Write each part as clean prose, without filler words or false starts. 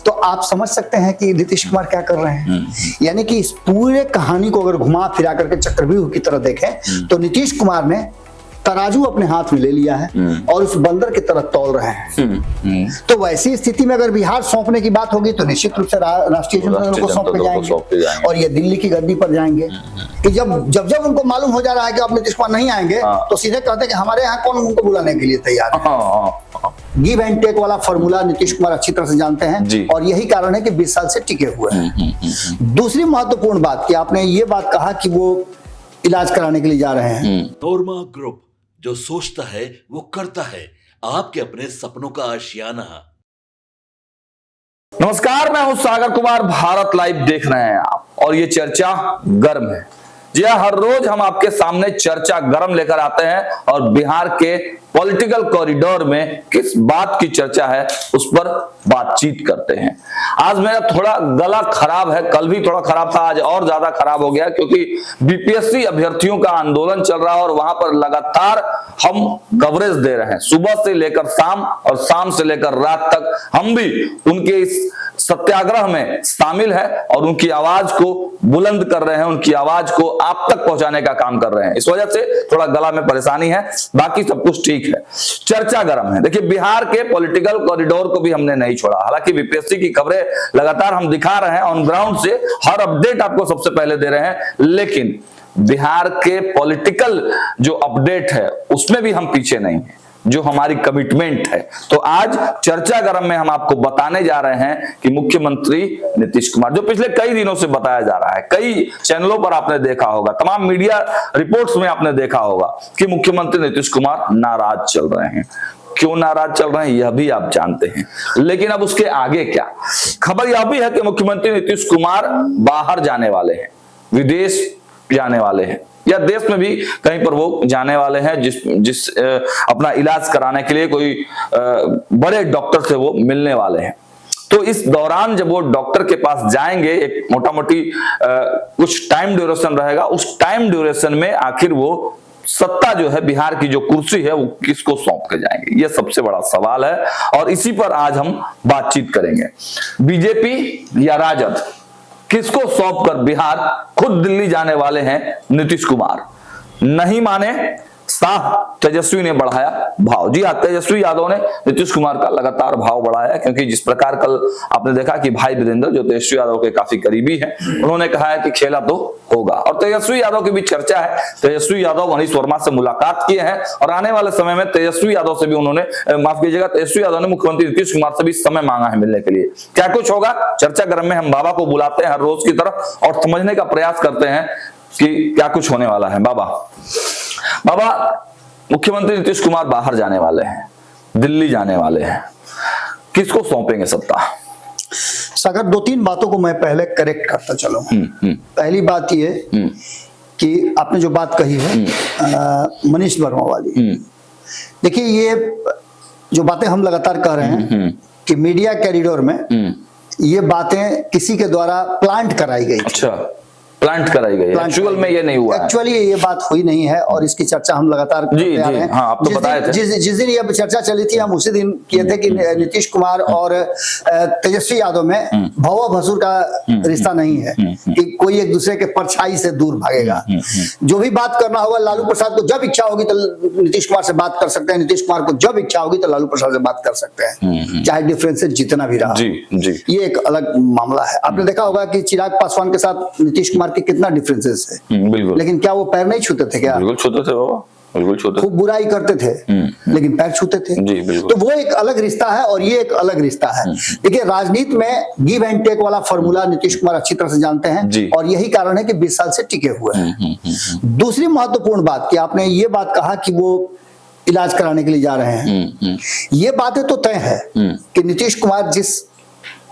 तो आप समझ सकते हैं कि नीतीश कुमार क्या कर रहे हैं। यानी कि इस पूरे कहानी को अगर घुमा फिरा करके चक्रव्यूह की तरह देखें तो नीतीश कुमार ने तराजू अपने हाथ में ले लिया है और उस बंदर की तरह तौल रहे हैं। तो वैसी स्थिति में अगर बिहार सौंपने की बात होगी तो निश्चित रूप से राष्ट्रीय जनता दल को सौंप के जाएंगे और ये दिल्ली की गद्दी पर जाएंगे कि जब उनको मालूम हो जा रहा है कि अब नीतीश कुमार नहीं आएंगे तो सीधे कहते हैं कि हमारे यहाँ कौन उनको बुलाने के लिए तैयार है। गिव एंड टेक वाला फॉर्मूला नीतीश कुमार अच्छी तरह से जानते हैं और यही कारण है कि 20 साल से टिके हुए हैं। दूसरी महत्वपूर्ण बात कि आपने ये बात कहा कि वो इलाज कराने के लिए जा रहे हैं। नोरमा ग्रुप, जो सोचता है वो करता है, आपके अपने सपनों का आशियाना। नमस्कार, मैं हूं सागर कुमार, भारत लाइव देख रहे हैं आप और ये चर्चा गर्म है। जी हां, हर रोज हम आपके सामने चर्चा गर्म लेकर आते हैं और बिहार के पॉलिटिकल कॉरिडोर में किस बात की चर्चा है उस पर बातचीत करते हैं। आज मेरा थोड़ा गला खराब है, कल भी थोड़ा खराब था, आज और ज्यादा खराब हो गया क्योंकि बीपीएससी अभ्यर्थियों का आंदोलन चल रहा है और वहां पर लगातार हम कवरेज दे रहे हैं। सुबह से लेकर शाम और शाम से लेकर रात तक हम भी उनके इस सत्याग्रह में शामिल है और उनकी आवाज को बुलंद कर रहे हैं, उनकी आवाज को आप तक पहुंचाने का काम कर रहे हैं। इस वजह से थोड़ा गला में परेशानी है, बाकी सब कुछ ठीक है। चर्चा गर्म है। देखिए, बिहार के पॉलिटिकल कॉरिडोर को भी हमने नहीं छोड़ा। हालांकि बीपीएससी की खबरें लगातार हम दिखा रहे हैं, ऑन ग्राउंड से हर अपडेट आपको सबसे पहले दे रहे हैं, लेकिन बिहार के पॉलिटिकल जो अपडेट है उसमें भी हम पीछे नहीं हैं, जो हमारी कमिटमेंट है। तो आज चर्चा गर्म में हम आपको बताने जा रहे हैं कि मुख्यमंत्री नीतीश कुमार, जो पिछले कई दिनों से बताया जा रहा है, कई चैनलों पर आपने देखा होगा, तमाम मीडिया रिपोर्ट्स में आपने देखा होगा कि मुख्यमंत्री नीतीश कुमार नाराज चल रहे हैं। क्यों नाराज चल रहे हैं यह भी आप जानते हैं, लेकिन अब उसके आगे क्या खबर यह भी है कि मुख्यमंत्री नीतीश कुमार बाहर जाने वाले हैं, विदेश जाने वाले हैं या देश में भी कहीं पर वो जाने वाले हैं, जिस अपना इलाज कराने के लिए कोई बड़े डॉक्टर से वो मिलने वाले हैं। तो इस दौरान जब वो डॉक्टर के पास जाएंगे, एक मोटा मोटी कुछ टाइम ड्यूरेशन रहेगा, उस टाइम ड्यूरेशन में आखिर वो सत्ता जो है, बिहार की जो कुर्सी है, वो किसको सौंप के जाएंगे, ये सबसे बड़ा सवाल है और इसी पर आज हम बातचीत करेंगे। बीजेपी या राजद, किसको सौंप कर बिहार खुद दिल्ली जाने वाले हैं नीतीश कुमार? नहीं माने, साह तेजस्वी ने बढ़ाया भाव। जी हाँ, तेजस्वी यादव ने नीतीश कुमार का लगातार भाव बढ़ाया, क्योंकि जिस प्रकार कल आपने देखा कि भाई वीरेंद्र, जो तेजस्वी यादव के काफी करीबी हैं, उन्होंने कहा है कि खेला तो होगा। और तेजस्वी यादव की भी चर्चा है, तेजस्वी यादव मनीष वर्मा से मुलाकात किए हैं और आने वाले समय में तेजस्वी यादव से भी उन्होंने, माफ कीजिएगा, तेजस्वी यादव ने मुख्यमंत्री नीतीश कुमार से भी समय मांगा है मिलने के लिए। क्या कुछ होगा? चर्चा गर्म में हम बाबा को बुलाते हैं हर रोज की तरह और समझने का प्रयास करते हैं कि क्या कुछ होने वाला है। बाबा, मुख्यमंत्री नीतीश कुमार बाहर जाने वाले हैं, दिल्ली जाने वाले हैं, किसको सौंपेंगे सत्ता? सागर, दो तीन बातों को मैं पहले करेक्ट करता चलूं। पहली बात ये कि आपने जो बात कही है मनीष वर्मा वाली, देखिए ये जो बातें हम लगातार कह रहे हैं कि मीडिया कॉरिडोर में ये बातें किसी के द्वारा प्लांट कराई गई। अच्छा, प्लांट कराई गई, एक्चुअल में ये नहीं हुआ। एक्चुअली ये बात हुई नहीं है और इसकी चर्चा हम लगातार करते आ रहे हैं। हाँ, आप तो बताए थे। जिस दिन ये चर्चा चली थी, हम उसी दिन किए थे कि नीतीश कुमार और तेजस्वी यादव में भव भसुर का रिश्ता नहीं है कि कोई एक दूसरे के परछाई से दूर भागेगा। जो भी बात करना होगा, लालू प्रसाद को जब इच्छा होगी तो नीतीश कुमार से बात कर सकते हैं, नीतीश कुमार को जब इच्छा होगी तो लालू प्रसाद से बात कर सकते हैं, चाहे डिफरेंसेस जितना भी रहा। ये एक अलग मामला है। आपने देखा होगा कि चिराग पासवान के साथ नीतीश कुमार के कितना डिफरेंसेस है, लेकिन क्या वो पैर नहीं छूते थे? क्या बिल्कुल छूते थे बाबा, बिल्कुल छूते, खूब बुराई करते थे लेकिन पैर छूते थे। तो वो एक अलग रिश्ता है और ये एक अलग रिश्ता है। देखिए, राजनीति में गिव एंड टेक वाला फॉर्मूला नीतीश कुमार अच्छी तरह से जानते हैं और यही कारण है कि 20 साल से टिके हुए हैं। दूसरी महत्वपूर्ण बात कि आपने ये बात कहा कि वो इलाज कराने के लिए जा रहे हैं, ये बातें तो तय है कि नीतीश कुमार जिस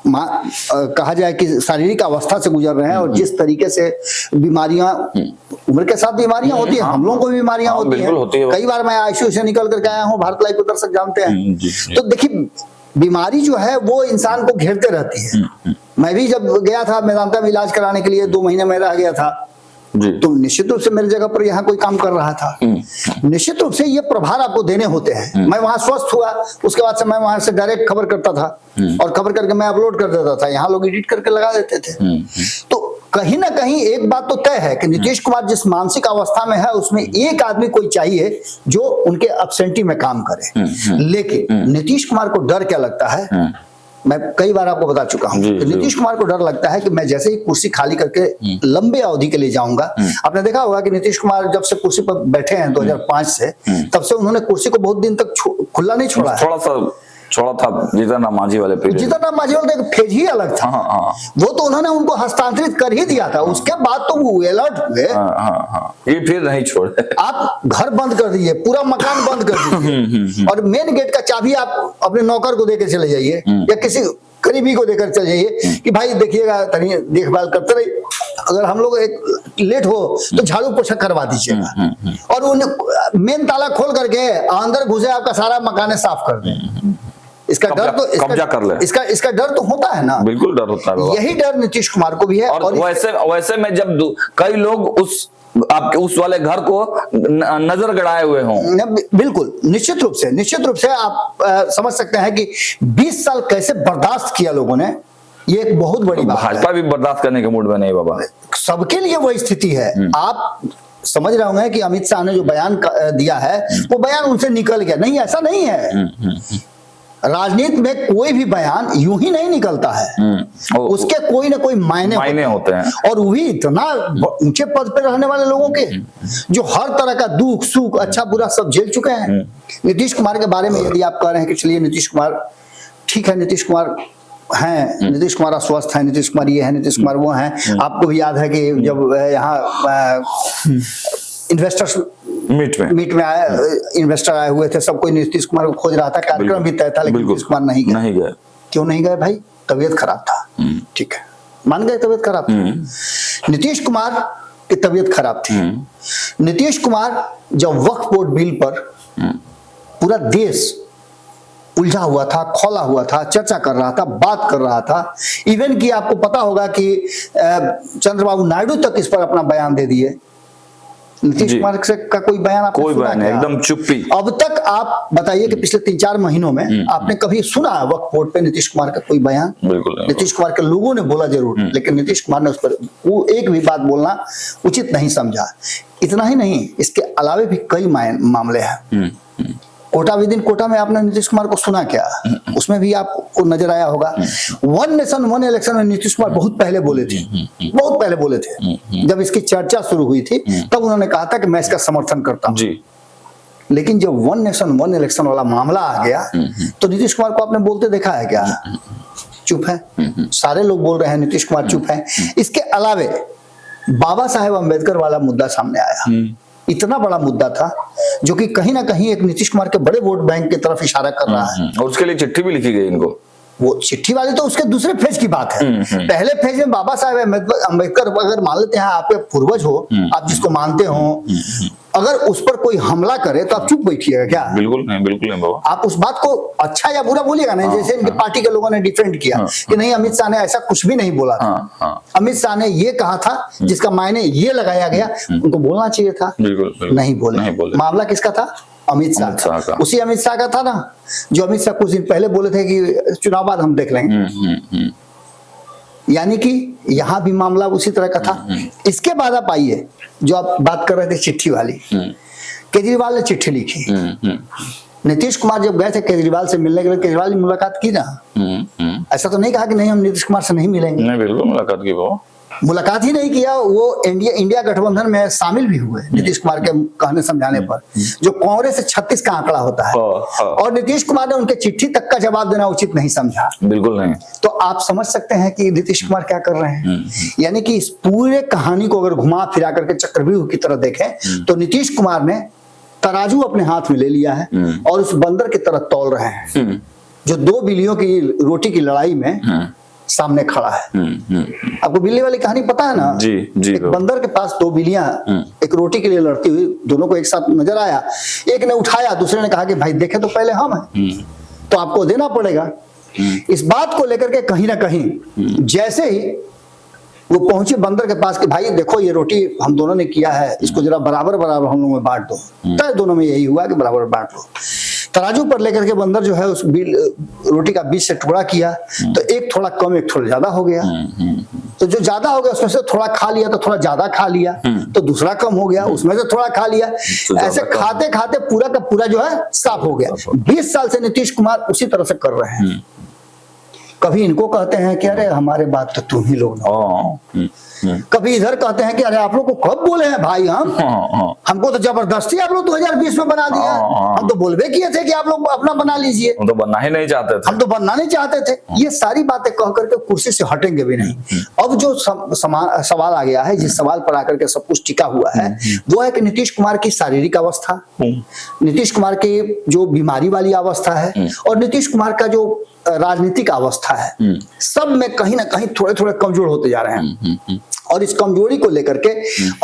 कहा जाए कि शारीरिक अवस्था से गुजर रहे हैं और जिस तरीके से बीमारियां, उम्र के साथ बीमारियां होती है, हम लोगों को भी बीमारियां होती हैं। कई बार मैं आईसीयू से निकल करके आया हूं, भारत लाइव को दर्शक जानते हैं। तो देखिए, बीमारी जो है वो इंसान को घेरते रहती है। मैं भी जब गया था मेदांता में इलाज कराने के लिए, 2 महीने में रह गया था, जी। तो निश्चित रूप से मेरी जगह पर यहाँ कोई काम कर रहा था, निश्चित रूप से ये प्रभार आपको देने होते हैं। मैं वहां स्वस्थ हुआ, उसके बाद से मैं वहां से डायरेक्ट खबर करता था और खबर करके मैं अपलोड कर देता था, यहाँ लोग एडिट करके लगा देते थे। तो कहीं ना कहीं एक बात तो तय है कि नीतीश कुमार जिस मानसिक अवस्था में है उसमें एक आदमी कोई चाहिए जो उनके एब्सेंटी में काम करे। लेकिन नीतीश कुमार को डर क्या लगता है, मैं कई बार आपको बता चुका हूं कि नीतीश कुमार को डर लगता है कि मैं जैसे ही कुर्सी खाली करके लंबे अवधि के लिए जाऊंगा। आपने देखा होगा कि नीतीश कुमार जब से कुर्सी पर बैठे हैं 2005 से, तब से उन्होंने कुर्सी को बहुत दिन तक खुला नहीं छोड़ा है। थोड़ा सा छोड़ा था जीतन मांझी वाले पीरियड। जीतन राम मांझी वाले फेज ही अलग था। वो तो उन्होंने उनको हस्तांतरित कर ही दिया था, उसके बाद तो वो अलर्ट हुए। ये फिर नहीं छोड़े। आप घर बंद कर दीजिए, पूरा मकान बंद कर दीजिए और मेन गेट का चाबी आप अपने नौकर को देकर चले जाइए या किसी करीबी को देकर चले जाइए कि भाई देखिएगा, तनी देखभाल करते रहिए, अगर हम लोग एक लेट हो तो झाड़ू पोछा करवा दीजिएगा और उन्हें मेन ताला खोल करके अंदर घुसे आपका सारा मकान साफ कर दें। इसका डर तो कब्जा कर ले। इसका डर तो होता है ना, बिल्कुल डर होता है। यही डर नीतीश कुमार को भी है। और वैसे में जब कई लोग आपके उस वाले घर को नजर गड़ाए हुए हों। बिल्कुल, निश्चित रूप से आप समझ सकते हैं कि 20 साल कैसे बर्दाश्त किया लोगों ने, ये एक बहुत बड़ी बात है। भाजपा भी बर्दाश्त करने के मूड में नहीं बाबा, सबके लिए वही स्थिति है। आप समझ रहे होंगे कि अमित शाह ने जो बयान दिया है वो बयान उनसे निकल गया, नहीं ऐसा नहीं है। राजनीति में कोई भी बयान यूं ही नहीं निकलता है, उसके कोई ना कोई मायने होते हैं। और वही इतना ऊंचे पद पे रहने वाले लोगों के जो हर तरह का दुख सुख अच्छा बुरा सब झेल चुके हैं। नीतीश कुमार के बारे में यदि आप कह रहे हैं कि चलिए नीतीश कुमार ठीक है, नीतीश कुमार हैं, नीतीश कुमार अस्वस्थ है, नीतीश कुमार ये है, नीतीश कुमार वो है। आपको भी याद है कि जब यहाँ इन्वेस्टर्स मीट में आए, इन्वेस्टर आए हुए थे, सब कोई नीतीश कुमार को खोज रहा था, कार्यक्रम भी तय था, लेकिन नीतीश कुमार नहीं गए। क्यों नहीं गए भाई? तबीयत खराब था। ठीक है, मान गए तबीयत खराब थी। नीतीश कुमार की तबीयत खराब थी। नीतीश कुमार जब वक्फ बोर्ड बिल पर पूरा देश उलझा हुआ था, खोला हुआ था, चर्चा कर रहा था, बात कर रहा था, इवन कि आपको पता होगा कि चंद्रबाबू नायडू तक इस पर अपना बयान दे दिए। नीतीश कुमार से का कोई बयान आपने कोई बयान नहीं, एकदम चुप्पी। अब तक आप बताइए कि पिछले 3-4 महीनों में आपने कभी सुना वक्फ बोर्ड पे नीतीश कुमार का कोई बयान? बिल्कुल। नीतीश कुमार के लोगों ने बोला जरूर, लेकिन नीतीश कुमार ने उस पर वो एक भी बात बोलना उचित नहीं समझा। इतना ही नहीं, इसके अलावे भी कई मामले हैं। कोटा विद इन कोटा में आपने नीतीश कुमार को सुना क्या? उसमें भी आपको नजर आया होगा। वन नेशन वन इलेक्शन में नीतीश कुमार बहुत पहले बोले थे, जब इसकी चर्चा शुरू हुई थी तब उन्होंने कहा था कि मैं इसका समर्थन करता हूं। लेकिन जब वन नेशन वन इलेक्शन वाला मामला आ गया तो नीतीश कुमार को आपने बोलते देखा है क्या? चुप है। सारे लोग बोल रहे हैं नीतीश कुमार चुप है। इसके अलावे बाबा साहेब अम्बेडकर वाला मुद्दा सामने आया, इतना बड़ा मुद्दा था जो कि कहीं ना कहीं एक नीतीश कुमार के बड़े वोट बैंक की तरफ इशारा कर रहा है। और उसके लिए चिट्ठी भी लिखी गई इनको। वो चिट्ठी वाली तो उसके दूसरे फेज की बात है। पहले फेज में बाबा साहेब अम्बेडकर अगर मान लेते हैं आपके पूर्वज हो, आप जिसको मानते हो, अगर उस पर कोई हमला करे तो आप चुप बैठिएगा क्या? बिल्कुल नहीं बाबा। आप उस बात को अच्छा या बुरा बोलिएगा नहीं, जैसे इनकी पार्टी के लोगों ने डिफेंड किया कि नहीं अमित शाह ने ऐसा कुछ भी नहीं बोला था। अमित शाह ने ये कहा था जिसका मायने ये लगाया गया, उनको बोलना चाहिए था, नहीं बोले। मामला किसका था? अमित शाह का। उसी अमित शाह का था ना जो अमित शाह कुछ दिन पहले बोले थे कि चुनाव बाद हम देख लेंगे। यानी कि यहां भी मामला उसी तरह का था। इसके बाद आप आइए जो आप बात कर रहे थे चिट्ठी वाली, केजरीवाल ने चिट्ठी लिखी। नीतीश कुमार जब गए थे केजरीवाल से मिलने के लिए, केजरीवाल ने मुलाकात की ना, ऐसा तो नहीं कहा कि नहीं हम नीतीश कुमार से नहीं मिलेंगे। नहीं, बिल्कुल मुलाकात की। वो मुलाकात ही नहीं किया, वो इंडिया गठबंधन में शामिल भी हुए नीतीश कुमार के कहने समझाने पर, जो कांग्रेस से 36 का आंकड़ा होता है। और नीतीश कुमार ने उनके चिट्ठी तक का जवाब देना उचित नहीं समझा। बिल्कुल नहीं। तो आप समझ सकते हैं कि नीतीश कुमार क्या कर रहे हैं। यानी कि इस पूरे कहानी को अगर घुमा फिरा करके चक्रव्यूह की तरह देखें तो नीतीश कुमार ने तराजू अपने हाथ में ले लिया है और उस बंदर की तरह तौल रहे हैं जो 2 बिल्लियों की रोटी की लड़ाई में सामने खड़ा है। आपको बिल्ली वाली कहानी पता है ना? जी। एक बंदर के पास 2 बिल्लियां एक रोटी के लिए लड़ती हुई, दोनों को एक साथ नजर आया, एक ने उठाया, दूसरे ने कहा कि भाई देखे तो पहले हम हैं, तो आपको देना पड़ेगा। इस बात को लेकर के कहीं ना कहीं जैसे ही वो पहुंचे बंदर के पास कि भाई देखो ये रोटी हम दोनों ने किया है, इसको जरा बराबर बराबर हम लोग में बांट दो। तय दोनों में यही हुआ कि बराबर बांट लो। तराजू पर लेकर के बंदर जो है उस रोटी का बीच से टुकड़ा किया, तो एक थोड़ा कम एक थोड़ा ज्यादा हो गया। तो जो ज्यादा हो गया उसमें से थोड़ा खा लिया तो थोड़ा ज्यादा खा लिया, तो दूसरा कम हो गया, उसमें से थोड़ा खा लिया। ऐसे खाते खाते पूरा का पूरा जो है साफ हो गया। 20 साल से नीतीश कुमार उसी तरह से कर रहे हैं। कभी इनको कहते हैं कि अरे हमारे बात तो तुम ही लोग ना, कभी इधर कहते हैं कि अरे आप लोग को कब बोले हैं भाई, हमको तो जबरदस्ती आप लोग 2020 में बना दिया, हम तो बोलबे किए थे कि आप लोग अपना बना लीजिए, हम तो बनना ही नहीं चाहते थे, हम तो बनना नहीं चाहते थे। ये सारी बातें कह करके कुर्सी से हटेंगे भी नहीं। अब जो सवाल आ गया है, जिस सवाल पर आकर के सब कुछ टिका हुआ है, वो है कि नीतीश कुमार की शारीरिक अवस्था, नीतीश कुमार की जो बीमारी वाली अवस्था है, और नीतीश कुमार का जो राजनीतिक अवस्था है, सब में कहीं ना कहीं थोड़े थोड़े कमजोर होते जा रहे हैं। और इस कमजोरी को लेकर के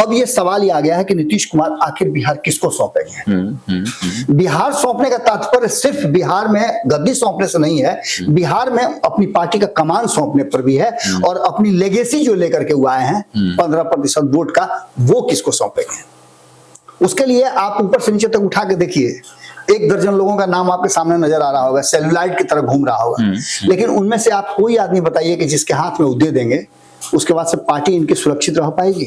अब ये सवाल ही आ गया है कि नीतीश कुमार आखिर बिहार किसको सौंपेंगे। बिहार सौंपने का तात्पर्य सिर्फ बिहार में गद्दी सौंपने से नहीं है, बिहार में अपनी पार्टी का कमान सौंपने पर भी है, और अपनी लेगेसी जो लेकर के वो आए हैं 15% वोट का, वो किसको सौंपेंगे। उसके लिए आप ऊपर से नीचे तक उठा के देखिए, 1 दर्जन लोगों का नाम आपके सामने नजर आ रहा होगा, सेलुलाइट की तरह घूम रहा होगा, लेकिन उनमें से आप कोई आदमी बताइए कि जिसके हाथ में वो दे देंगे उसके बाद से पार्टी इनकी सुरक्षित रह पाएगी।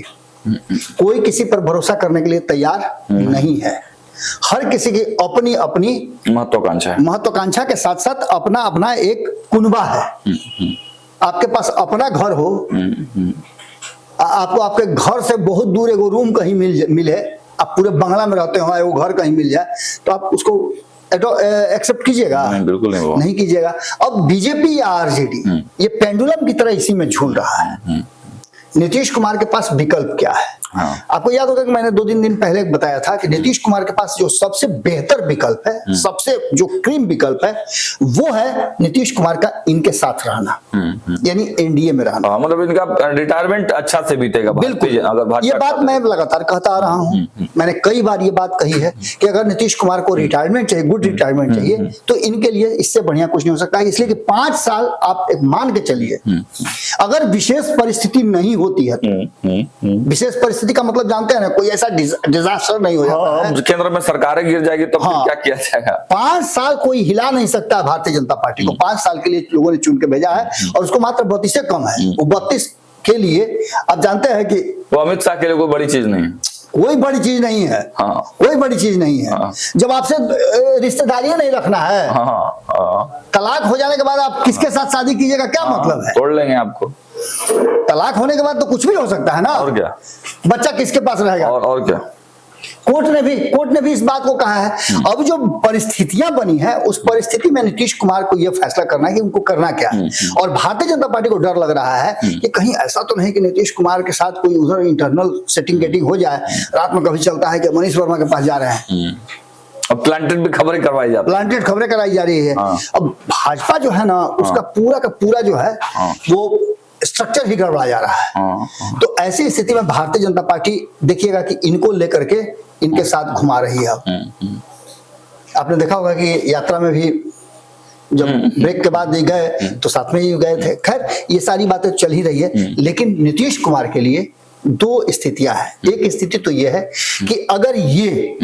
कोई किसी पर भरोसा करने के लिए तैयार नहीं है। हर किसी की अपनी अपनी महत्वाकांक्षा के साथ साथ अपना अपना एक कुनबा है। आपके पास अपना घर हो, आपको आपके घर से बहुत दूर एगो रूम कहीं मिले, आप पूरे बंगला में रहते हो, वो घर कहीं मिल जाए, तो आप उसको एक्सेप्ट कीजिएगा? बिल्कुल नहीं कीजिएगा। अब बीजेपी या आरजेडी ये पेंडुलम की तरह इसी में झूल रहा है। नीतीश कुमार के पास विकल्प क्या है? आपको याद होगा कि मैंने 2-3 दिन पहले बताया था कि नीतीश कुमार के पास जो सबसे बेहतर विकल्प है, सबसे जो क्रीम विकल्प है, वो है नीतीश कुमार का इनके साथ रहना, यानी एनडीए में रहना। मतलब इनका रिटायरमेंट अच्छा से बीतेगा। बिल्कुल, अगर ये बात मैं लगातार कहता आ रहा हूँ, मैंने कई बार ये बात कही है कि अगर नीतीश कुमार को रिटायरमेंट चाहिए, गुड रिटायरमेंट चाहिए, तो इनके लिए इससे बढ़िया कुछ नहीं हो सकता है। इसलिए कि 5 साल आप एक मान के चलिए, अगर विशेष परिस्थिति नहीं होती है, विशेष परिस्थिति का मतलब जानते हैं ना, कोई ऐसा डिजास्टर नहीं हो जाता है, केंद्र में सरकारें गिर जाएगी तो फिर क्या किया जाएगा। 5 साल कोई हिला नहीं सकता है भारतीय जनता पार्टी को। 5 साल के लिए लोगों ने चुन के भेजा है, और उसको मात्र 32 से कम है। वो 32 के लिए आप जानते हैं कि वो अमित शाह के लिए कोई बड़ी चीज नहीं है, कोई बड़ी चीज नहीं है। कोई बड़ी चीज नहीं है। जब आपसे रिश्तेदारी नहीं रखना है, तलाक हो जाने के बाद आप किसके साथ शादी कीजिएगा, क्या मतलब है? तोड़ लेंगे आपको। तलाक होने के बाद तो कुछ भी हो सकता है ना, और क्या, बच्चा किसके पास रहेगा, और क्या। कोर्ट ने भी इस बात को कहा है। अब जो परिस्थितियां बनी है, उस परिस्थिति में नीतीश कुमार को यह फैसला करना है कि उनको करना क्या है। और भारतीय जनता पार्टी को डर लग रहा है कि कहीं ऐसा तो नहीं कि नीतीश कुमार के साथ कोई उधर इंटरनल सेटिंग गेटिंग हो जाए। रात में कभी चलता है कि मनीष वर्मा के पास जा रहे हैं, अब प्लांटेड भी खबरें करवाई जाती है, प्लांटेड खबरें कराई जा रही है। अब भाजपा जो है ना, उसका पूरा का पूरा जो है वो स्ट्रक्चर ही गड़बड़ा जा रहा है। तो ऐसी स्थिति में भारतीय जनता पार्टी देखिएगा कि इनको लेकर के इनके साथ घुमा रही है। आपने देखा होगा कि यात्रा में भी जब ब्रेक के बाद गए तो साथ में ही गए थे। खैर, ये सारी बातें चल ही रही है, लेकिन नीतीश कुमार के लिए 2 स्थितियां हैं। एक स्थिति तो ये है कि अगर ये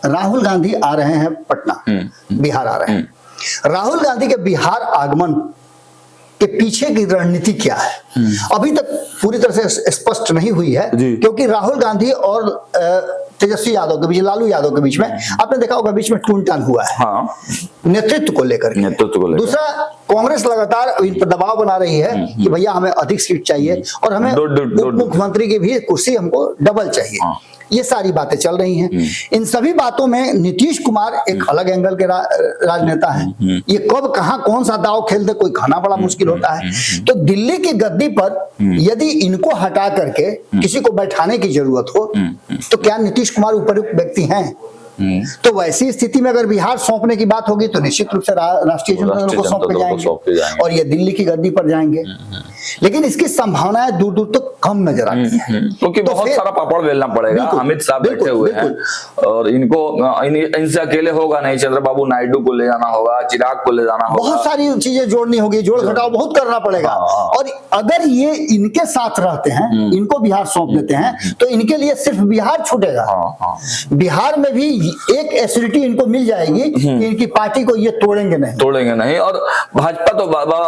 राहुल गांधी आ रहे हैं पटना, बिहार आ रहे हैं, राहुल गांधी के बिहार आगमन के पीछे की रणनीति क्या है, अभी तक पूरी तरह से स्पष्ट नहीं हुई है। क्योंकि राहुल गांधी और तेजस्वी यादव के बीच, लालू यादव के बीच में आपने देखा होगा बीच में टून-टान हुआ है, नेतृत्व को लेकर। दूसरा, कांग्रेस लगातार इन पर दबाव बना रही है कि भैया हमें अधिक सीट चाहिए और हमें उप मुख्यमंत्री की भी कुर्सी हमको डबल चाहिए। ये सारी बातें चल रही हैं। इन सभी बातों में नीतीश कुमार एक अलग एंगल के राजनेता हैं। ये कब कहां कौन सा दाव खेल दे कोई कहना बड़ा मुश्किल होता है। तो दिल्ली की गद्दी पर यदि इनको हटा करके किसी को बैठाने की जरूरत हो, तो क्या नीतीश कुमार उपयुक्त व्यक्ति हैं? तो वैसी स्थिति में अगर बिहार सौंपने की बात होगी तो निश्चित रूप से राष्ट्रीय जनता दल को सौंपे जाएंगे और ये दिल्ली की गद्दी पर जाएंगे। लेकिन इसकी संभावनाएं दूर दूर तक कम नजर आती है। क्योंकि तो बहुत फिर- सारा पापड़ बेलना पड़ेगा। बिल्कुल, अमित शाह बैठे बिल्कुल, हुए हैं बिल्कुल। और इनसे अकेले होगा नहीं, चंद्रबाबू नायडू को ले जाना होगा, चिराग को ले जाना होगा, बहुत सारी चीजें जोड़नी होगी, जोड़ घटाव बहुत करना पड़ेगा। हाँ। और अगर ये इनके साथ रहते हैं, इनको बिहार सौंप देते हैं, तो इनके लिए सिर्फ बिहार छूटेगा। बिहार में भी एक एसिडिटी इनको मिल जाएगी कि इनकी पार्टी को ये तोड़ेंगे नहीं। और भाजपा तो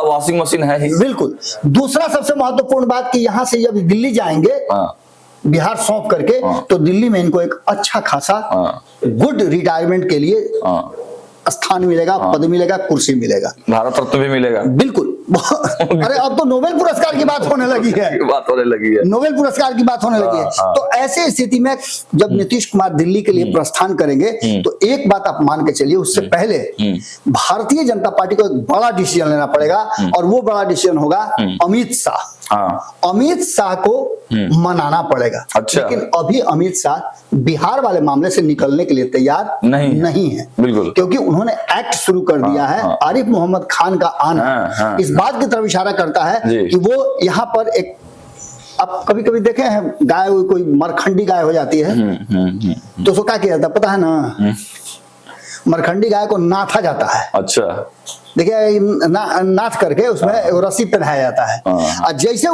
वॉशिंग मशीन है ही। बिल्कुल। दूसरा सबसे महत्वपूर्ण बात कि यहाँ से जब दिल्ली जाएंगे बिहार सौंप करके, तो दिल्ली में इनको एक अच्छा खासा गुड रिटायरमेंट के लिए स्थान मिलेगा, पद मिलेगा, कुर्सी मिलेगा, भारत रत्न भी मिलेगा। बिल्कुल। अरे अब तो नोबेल पुरस्कार की बात होने लगी है, नोबेल पुरस्कार की बात होने लगी है। तो ऐसे स्थिति में जब नीतीश कुमार दिल्ली के लिए प्रस्थान करेंगे, तो एक बात आप मान के चलिए, उससे पहले भारतीय जनता पार्टी को एक बड़ा डिसीजन लेना पड़ेगा, और वो बड़ा डिसीजन होगा अमित शाह। अमित शाह को मनाना पड़ेगा। अच्छा। लेकिन अभी अमित शाह बिहार वाले मामले से निकलने के लिए तैयार नहीं है। बिल्कुल। क्योंकि उन्होंने एक्ट शुरू कर दिया है। आरिफ मोहम्मद खान का आना इस बात की तरफ इशारा करता है कि वो यहाँ पर एक, आप कभी कभी देखे हैं गाय, कोई मरखंडी गाय हो जाती है तो उसको क्या किया जाता है पता है ना? मरखंडी गाय को नाथा जाता है। अच्छा। देखिए नाथ करके उसमें रस्सी पहनाया जाता है, और जैसे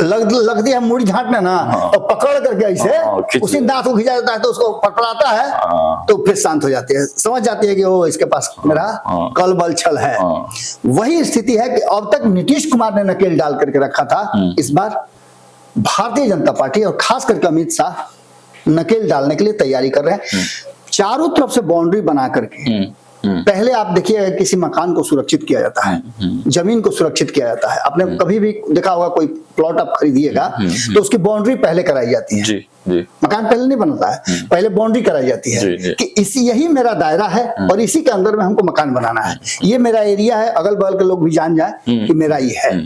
लगती है मुड़ी झांटने ना, तो पकड़ करके ऐसे उसी नाथ को खींचा जाता है, तो उसको पकड़ाता है, तो फिर शांत हो जाती है, समझ जाती है कि वो इसके पास मेरा कल बल छल है। वही स्थिति है कि अब तक नीतीश कुमार ने नकेल डाल करके रखा था, इस बार भारतीय जनता पार्टी और खास करके अमित शाह नकेल डालने के लिए तैयारी कर रहे हैं। चारों तरफ से बाउंड्री बना करके, पहले आप देखिए किसी मकान को सुरक्षित किया जाता है, जमीन को सुरक्षित किया जाता है। आपने कभी भी देखा होगा कोई प्लॉट आप खरीदिएगा तो उसकी बाउंड्री पहले कराई जाती है। जी, जी। मकान पहले नहीं बनता है, पहले बाउंड्री कराई जाती है कि इसी यही मेरा दायरा है और इसी के अंदर में हमको मकान बनाना है, ये मेरा एरिया है, अगल बगल के लोग भी जान जाए कि मेरा ये है।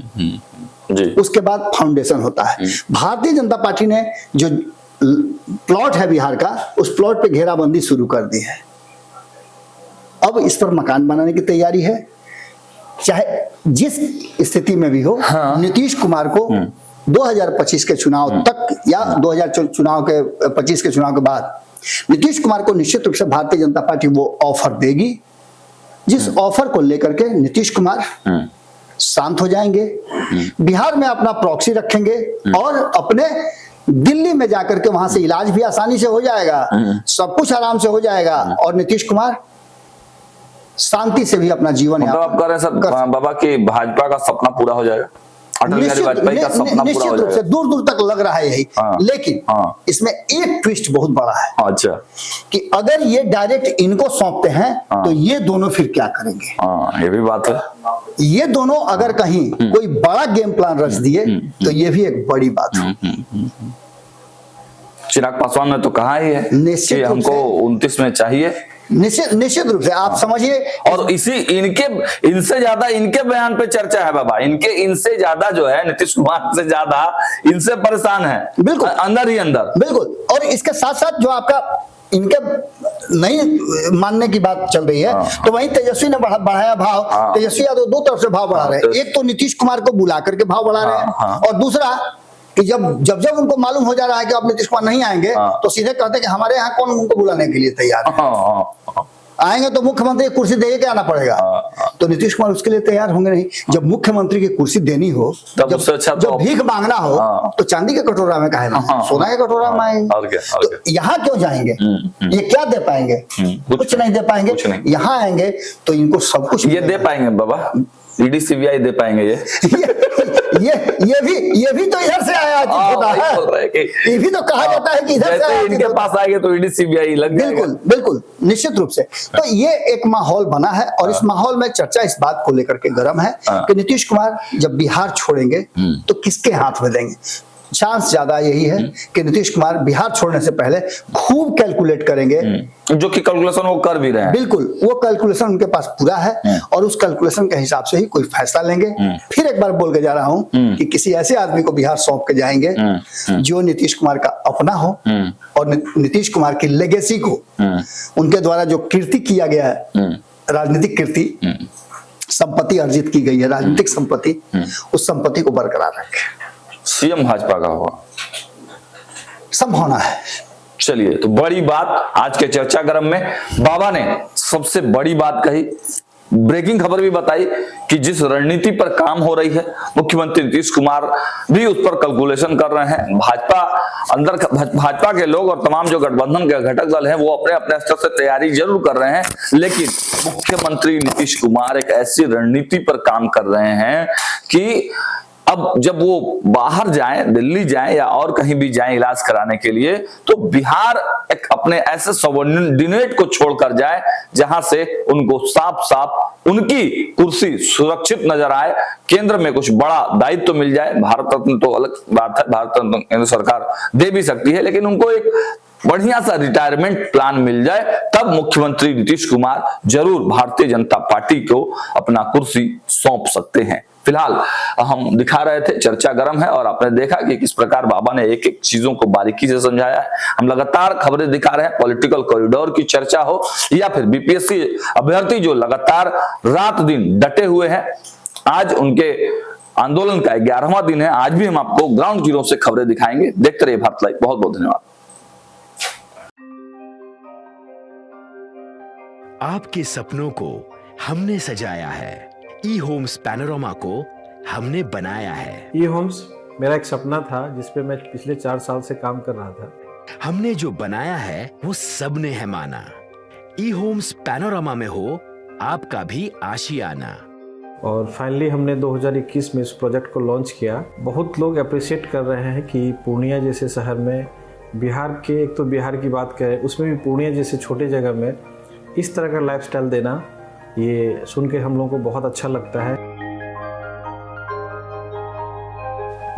जी। उसके बाद फाउंडेशन होता है। भारतीय जनता पार्टी ने जो प्लॉट है बिहार का, उस प्लॉट पे घेराबंदी शुरू कर दी है। अब इस पर मकान बनाने की तैयारी है। चाहे जिस स्थिति में भी हो, नीतीश कुमार को 2025 के चुनाव तक या 2025 के चुनाव के बाद नीतीश कुमार को निश्चित रूप से भारतीय जनता पार्टी वो ऑफर देगी, जिस ऑफर को लेकर के नीतीश कुमार शांत हो जाएंगे, बिहार में अपना प्रॉक्सी रखेंगे और अपने दिल्ली में जाकर के वहां से इलाज भी आसानी से हो जाएगा, सब कुछ आराम से हो जाएगा, और नीतीश कुमार शांति से भी अपना जीवन मतलब आप कह रहे हैं सर बाबा की भाजपा का सपना पूरा हो जाएगा, अटल बिहारी वाजपेयी का सपना पूरा हो निश्चित रूप से दूर दूर तक लग रहा है यही। लेकिन इसमें एक ट्विस्ट बहुत बड़ा है। अच्छा। कि अगर ये डायरेक्ट इनको सौंपते हैं तो ये दोनों फिर क्या करेंगे? ये भी बात है। ये दोनों अगर कहीं कोई बड़ा गेम प्लान रच दिए तो ये भी एक बड़ी बात है। चिराग पासवान ने तो कहा ही है कि हमको 29 में चाहिए। निश्चित रूप से आप समझिए। और इनसे ज्यादा इनके बयान पे चर्चा है बाबा, इनसे ज्यादा जो है नीतीश कुमार से ज्यादा इनसे परेशान है, बिल्कुल अंदर ही अंदर। बिल्कुल। और इसके साथ साथ जो आपका इनके नहीं मानने की बात चल रही है, तो वहीं तेजस्वी ने बढ़ाया भाव। तेजस्वी यादव दो तरफ से भाव बढ़ा रहे हैं। एक तो नीतीश कुमार को बुला करके भाव बढ़ा रहे हैं, और दूसरा कि जब उनको मालूम हो जा रहा है कि अब नीतीश कुमार नहीं आएंगे, तो सीधे कहते हैं कि हमारे यहाँ कौन उनको बुलाने के लिए तैयार है। आएंगे तो मुख्यमंत्री की कुर्सी दे के आना पड़ेगा, तो नीतीश कुमार उसके लिए तैयार होंगे नहीं। जब मुख्यमंत्री की कुर्सी देनी हो, जब भीख मांगना हो, तो चांदी के कटोरा में काहे ना, सोना के कटोरा में आएंगे। तो यहाँ क्यों जाएंगे? ये क्या दे पाएंगे? कुछ नहीं दे पाएंगे। यहाँ आएंगे तो इनको सब कुछ ये दे पाएंगे बाबा, ईडी सीबीआई दे पाएंगे। ये भी तो इधर से आया होता है। ये भी तो कहा जाता है कि इधर से इनके पास आएंगे तो ईडी सीबीआई लग जाएगा। बिल्कुल बिल्कुल, निश्चित रूप से। तो ये एक माहौल बना है, और इस माहौल में चर्चा इस बात को लेकर के गर्म है कि नीतीश कुमार जब बिहार छोड़ेंगे तो किसके हाथ में देंगे। चांस ज्यादा यही है कि नीतीश कुमार बिहार छोड़ने से पहले खूब कैलकुलेट करेंगे, जो कि कैलकुलेशन वो कर भी रहे हैं। बिल्कुल, वो कैलकुलेशन उनके पास पूरा है, और उस कैलकुलेशन के हिसाब से ही कोई फैसला लेंगे। फिर एक बार बोल के जा रहा हूं कि किसी ऐसे आदमी को बिहार सौंप के जाएंगे जो नीतीश कुमार का अपना हो, और नीतीश कुमार की लेगेसी को, उनके द्वारा जो कीर्ति किया गया है, राजनीतिक कीर्ति, संपत्ति अर्जित की गई है, राजनीतिक संपत्ति, उस संपत्ति को बरकरार रखें। सीएम भाजपा का होगा, संभावना है। चलिए, तो बड़ी बात आज के चर्चा गर्म में बाबा ने सबसे बड़ी बात कही, ब्रेकिंग खबर भी बताई कि जिस रणनीति पर काम हो रही है, मुख्यमंत्री नीतीश कुमार भी उस पर कैलकुलेशन कर रहे हैं। भाजपा के लोग और तमाम जो गठबंधन के घटक दल हैं वो अपने अपने स्तर से तैयारी जरूर कर रहे हैं, लेकिन मुख्यमंत्री नीतीश कुमार एक ऐसी रणनीति पर काम कर रहे हैं कि अब जब वो बाहर जाएं, दिल्ली जाएं या और कहीं भी जाएं इलाज कराने के लिए, तो बिहार एक अपने ऐसे सबऑर्डिनेट को छोड़कर जाए जहां से उनको साफ साफ उनकी कुर्सी सुरक्षित नजर आए, केंद्र में कुछ बड़ा दायित्व तो मिल जाए। भारत रत्न तो अलग बात है, भारत रत्न केंद्र सरकार दे भी सकती है, लेकिन उनको एक बढ़िया सा रिटायरमेंट प्लान मिल जाए, तब मुख्यमंत्री नीतीश कुमार जरूर भारतीय जनता पार्टी को अपना कुर्सी सौंप सकते हैं। फिलहाल हम दिखा रहे थे, चर्चा गर्म है और आपने देखा कि किस प्रकार बाबा ने एक एक चीजों को बारीकी से समझाया है। हम लगातार खबरें दिखा रहे हैं, पॉलिटिकल कॉरिडोर की चर्चा हो या फिर बीपीएससी अभ्यर्थी जो लगातार रात दिन डटे हुए हैं। आज उनके आंदोलन का 11वां दिन है, आज भी हम आपको ग्राउंड जीरो से खबरें दिखाएंगे। देखते रहिए भारत लाइव। बहुत बहुत धन्यवाद। आपके सपनों को हमने सजाया है, ई होम्स पैनोरामा को हमने बनाया है। ई होम्स मेरा एक सपना था जिस पे मैं पिछले 4 साल से काम कर रहा था। हमने जो बनाया है वो सबने है माना। ई होम्स पैनोरामा में हो आपका भी आशियाना। और फाइनली हमने 2021 में इस प्रोजेक्ट को लॉन्च किया। बहुत लोग अप्रिशिएट कर रहे हैं कि पूर्णिया जैसे शहर में, बिहार के, एक तो बिहार की बात करें उसमें भी पूर्णिया जैसे छोटे जगह में इस तरह का लाइफस्टाइल देना, ये सुन के हम लोगों को बहुत अच्छा लगता है।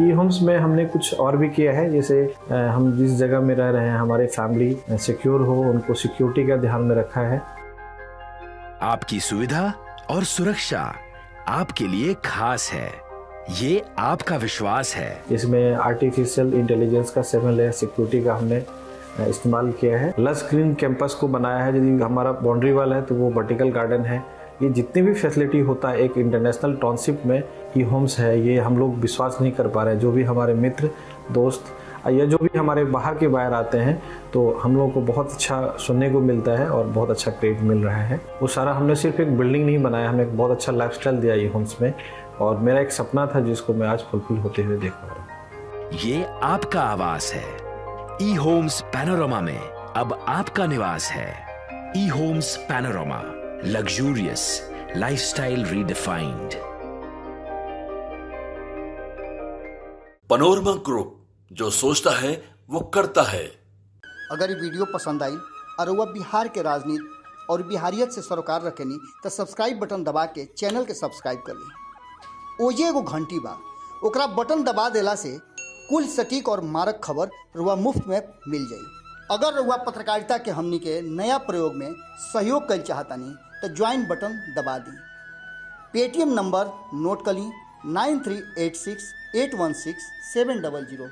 ई होम्स में हमने कुछ और भी किया है, जैसे हम जिस जगह में रह रहे हैं हमारे फैमिली सिक्योर हो, उनको सिक्योरिटी का ध्यान में रखा है। आपकी सुविधा और सुरक्षा आपके लिए खास है, ये आपका विश्वास है। इसमें आर्टिफिशियल इंटेलिजेंस का 7 लेयर सिक्योरिटी का हमने इस्तेमाल किया है। लस ग्रीन कैंपस को बनाया है, यदि हमारा बाउंड्री वाल है तो वो वर्टिकल गार्डन है। ये जितनी भी फैसिलिटी होता है एक इंटरनेशनल टाउनशिप में ई होम्स है, ये हम लोग विश्वास नहीं कर पा रहे हैं। जो भी हमारे मित्र दोस्त या जो भी हमारे बाहर के बाहर आते हैं तो हम लोगों को बहुत अच्छा सुनने को मिलता है और बहुत अच्छा क्रेडिट मिल रहा है। वो सारा हमने सिर्फ एक बिल्डिंग नहीं बनाया, हमें एक बहुत अच्छा लाइफस्टाइल दिया ई होम्स में, और मेरा एक सपना था जिसको मैं आज फुलफिल होते हुए देख पा रहा हूँ। ये आपका आवास है। ई होम्स पैनोरामा में अब आपका निवास है। E homes panorama, luxurious lifestyle redefined. Panorama group, जो सोचता है वो करता है। अगर ये वीडियो पसंद आई और वह बिहार के राजनीति और बिहारियत से सरोकार रखेनी तो सब्सक्राइब बटन दबा के चैनल के सब्सक्राइब कर ली। ओजे एगो घंटी बा, ओकरा बटन दबा देला से कुल सटीक और मारक खबर रुआ मुफ्त में मिल जाई। अगर रुआ पत्रकारिता के हमनी के नया प्रयोग में सहयोग कर चाहतानी तो ज्वाइन बटन दबा दी। पेटीएम नंबर नोट कर ली 9386 816 700।